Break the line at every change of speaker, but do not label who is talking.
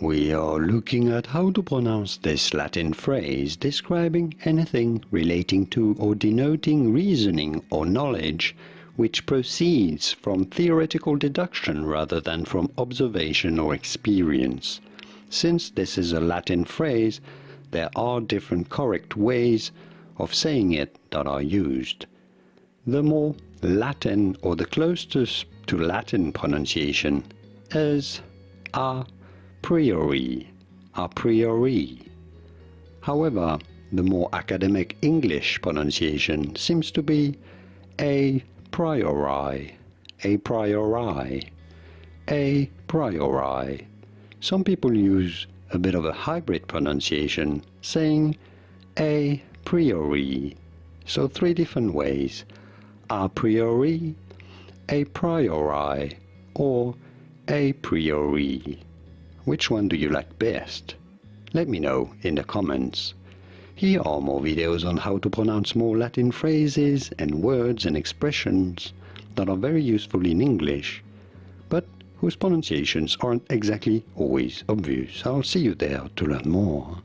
We are looking at how to pronounce this Latin phrase describing anything relating to or denoting reasoning or knowledge which proceeds from theoretical deduction rather than from observation or experience. Since this is a Latin phrase, there are different correct ways of saying it that are used. The more Latin or the closest to Latin pronunciation is a priori, a priori. However, the more academic English pronunciation seems to be a priori, a priori, a priori. Some people use a bit of a hybrid pronunciation, saying a priori. So 3 different ways: a priori, a priori, or a priori. Which one do you like best? Let me know in the comments. Here are more videos on how to pronounce more Latin phrases and words and expressions that are very useful in English, but whose pronunciations aren't exactly always obvious. I'll see you there to learn more.